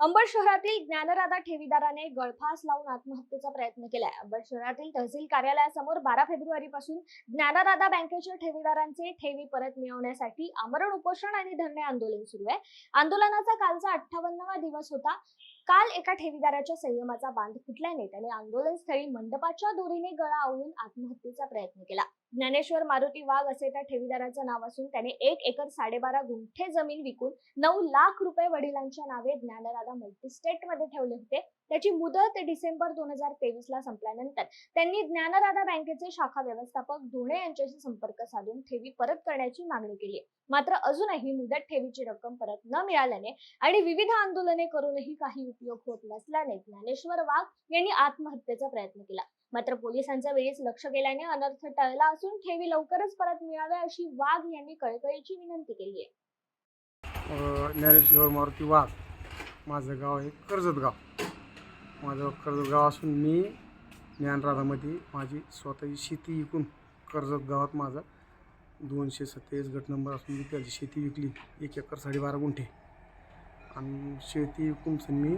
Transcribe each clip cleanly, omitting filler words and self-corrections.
अंबड शहरातील ज्ञानराधा ठेवीदाराने गळफास लावून आत्महत्येचा प्रयत्न केलाय। अंबड शहरातील तहसील कार्यालयासमोर 12 फेब्रुवारीपासून ज्ञानराधा बँकेच्या ठेवीदारांचे ठेवी परत मिळवण्यासाठी आमरण उपोषण आणि धरणे आंदोलन सुरू आहे। आंदोलनाचा कालचा 58वा दिवस होता। काल एका ठेवीदाराच्या संयमाचा बांध फुटल्याने त्याने आंदोलनस्थळी मंडपाच्या दोरीने गळा आवळून आत्महत्येचा प्रयत्न केला। ज्ञानेश्वर मारुती वाघ असे त्या ठेवीदाराचं नाव असून त्याने 1 एकर 12.5 गुंठे जमीन विकून 9 लाख रुपये वडिलांच्या नावे ज्ञानराधा मल्टीस्टेट मध्ये ठेवले होते। त्याची मुदत डिसेंबर 2023 ला संपल्यानंतर त्यांनी ज्ञानराधा बँकेचे शाखा व्यवस्थापक धोणे यांच्याशी संपर्क साधून ठेवी परत करण्याची मागणी केली आहे। मात्र अजूनही मुदत ठेवीची रक्कम परत न मिळाल्याने आणि विविध आंदोलने करूनही काही उपयोग होत नसल्याने ज्ञानेश्वर वाघ यांनी आत्महत्येचा प्रयत्न केला। मात्र पोलिसांच्या वेळीच लक्ष गेल्याने अनर्थ टळला असून ठेवी लवकरच परत मिळाव्या अशी वाघ यांनी कळकळीची विनंती केली आहे। ज्ञानेश्वर मारुती वाघ, माझं गाव आहे कर्जत गाव। माझं कर्जत गाव असून मी ज्ञानराधामध्ये माझी स्वतःची शेती विकून कर्जत गावात माझा 227 गट नंबर असून मी त्याची शेती विकली 1 एकर 12.5 गुंठे आणि शेती विकून मी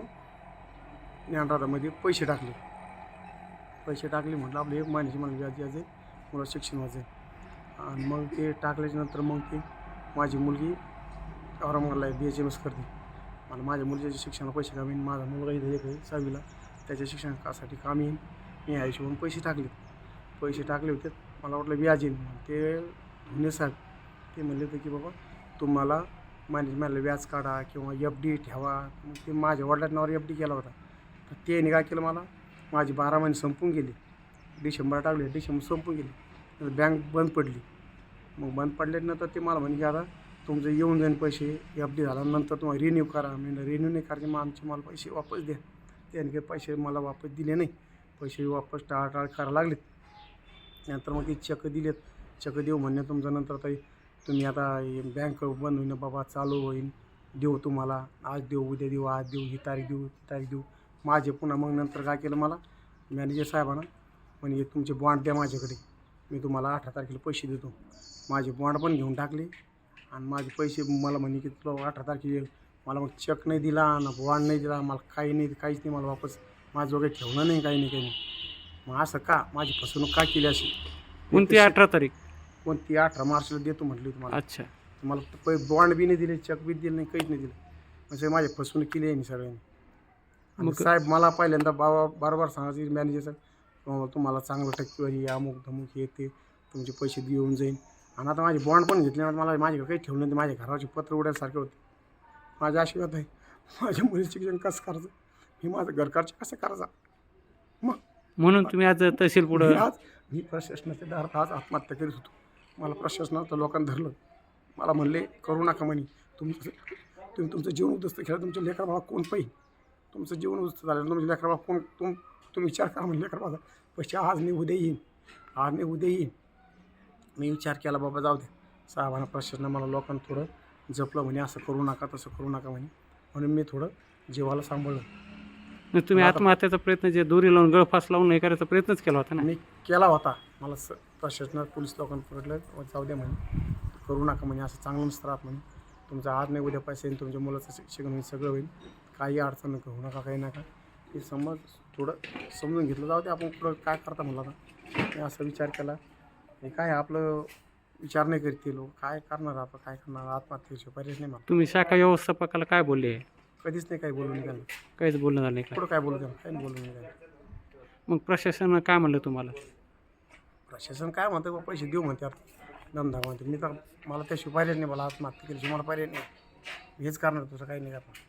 ज्ञानराधामध्ये पैसे टाकले म्हटलं आपले महिन्याची मला व्याज यायचं आहे, मला शिक्षण व्हायचं आहे। आणि मग ते टाकल्याच्यानंतर मग ते माझी मुलगी औरंगाबादला BHMS करते। मला माझ्या मुलीच्या शिक्षणाला पैसे कामी येईन, माझा मुलगा इथे एक आहे 6वीला, त्याच्या शिक्षणासाठी कामी येईन। मी ह्या हिशोबाने पैसे टाकले होते। मला वाटलं व्याज येईन। ते धोणे साहेब ते म्हणले होते की बाबा तुम्हाला मला व्याज काढा किंवा FD ठेवा। मग ते माझ्या वडिलांच्या नावावर FD केला होता। तर त्याने काय केलं, मला माझी 12 महिने संपून गेली। डिसेंबर टाकले, डिसेंबर संपून गेली, बँक बंद पडली। मग बंद पडल्यानंतर ते मला म्हणे की आता तुमचं येऊन जाईन पैसे, FD झाल्यानंतर तुम्हाला रिन्यू करा। मी रिन्यू नाही करायचे, मग आमचे मला पैसे वापस द्या। त्याने काही पैसे मला वापस दिले नाही, पैसे वापस टाळाटाळ करायला लागलेत। नंतर मग ते चेक दिलेत, चेक देऊ म्हणणे तुमचं नंतर ताई तुम्ही आता बँक बंद होईन बाबा, चालू होईन, देऊ तुम्हाला, आज देऊ उद्या देऊ, आज देऊ, ही तारीख देऊ ती तारीख देऊ। माझे पुन्हा मग नंतर काय केलं, मला मॅनेजर साहेबांना म्हणजे तुमचे बॉन्ड द्या माझ्याकडे, मी तुम्हाला 18 तारखेला पैसे देतो। माझे बॉन्ड पण घेऊन टाकले आणि माझे पैसे मला म्हणे की तुला 18 तारखेला मला मग चेक नाही दिला ना बॉन्ड नाही दिला, मला काहीच नाही मला वापस माझ्याजवळ ठेवणं नाही, काही नाही। मग असं का माझी फसवणूक का केली अशी? कोणती 18 तारीख? कोणती 18 मार्चला देतो म्हटली तुम्हाला। अच्छा, मला बॉन्ड बी नाही दिले, चेक बी दिले नाही, काहीच नाही दिलं। म्हणजे माझी फसवणूक केली आहे सगळ्यांनी। आणि साहेब मला पहिल्यांदा बरोबर सांगायचे मॅनेजर साहेब तुम्हाला चांगलं टक्केवारी अमुक धमुक येते, तुमचे पैसे येऊन जाईल। आणि आता माझे बॉन्ड पण घेतले, मला माझ्याकडे काही ठेवलं नाही, माझ्या घराचे पत्र उड्यासारखे होते। माझ्या आशीर्वाद आहे, माझ्या मुलीचं शिक्षण कसं करायचं, मी माझं घरखर्च कसं करायचा। मग म्हणून तुम्ही आज तहसील पुढे मी प्रशासनाच्या दारात आज आत्महत्या करीत होतो। मला प्रशासनाचं लोकांनी धरलं, मला म्हणले करू नका म्हणे, तुम्ही तुमचं जीवन उद्ध्वस्त केलं, तुमच्या लेकराबाळा कोण पाहिजे, तुमचं जीवन उद्ध्वस्त झालं, तुमच्या लेकराबाळा कोण तुम्ही विचार करा म्हणजे लेकराबाळा पैसे आज नाही उद्या येईन। मी विचार केला बाबा जाऊ दे, साहेबांना प्रशासनानं मला लोकांना थोडं जपलं म्हणे, असं करू नका तसं करू नका म्हणे, म्हणून मी थोडं जीवाला सांभाळलं। तुम्ही आत्महत्याचा प्रयत्न जे दोरी लावून गळफास लावून हे करायचा प्रयत्नच केला होता ना? मी केला होता, मला प्रशासनात पोलीस लोकांना पकडलं, जाऊ द्या म्हणे, करू नका म्हणे, असं चांगलं नसतं राहत म्हणे, तुमचं आज नाही उद्या पैसे येईल, तुमच्या मुलाचं शिक्षण होईल, सगळं होईल, काही अडचण होऊ नका, काही नका। हे थोडं समजून घेतलं, जाऊ दे आपण पुढं काय करता म्हणलं आता। मी असा विचार केला, हे काय आपलं विचार नाही करते लोक, काय करणार आपण, काय करणार, आत्महत्येचे पर्याय नाही मला। तुम्ही शाखा व्यवस्थापकाला काय बोलले? कधीच नाही काही बोलून निघालं, काहीच बोलणं झालं नाही का? पुढं काय बोलू द्या, काही बोलून निघालं। मग प्रशासनानं काय म्हणलं तुम्हाला? प्रशासन काय म्हणतं बा पैसे देऊ म्हणतात, दमदार म्हणते। मी तर मला त्याशिवाय पर्याय नाही, मला आत्महत्या केल्याशिवाय मला पर्याय नाही, हेच करणार, तुझं काही नाही करणार।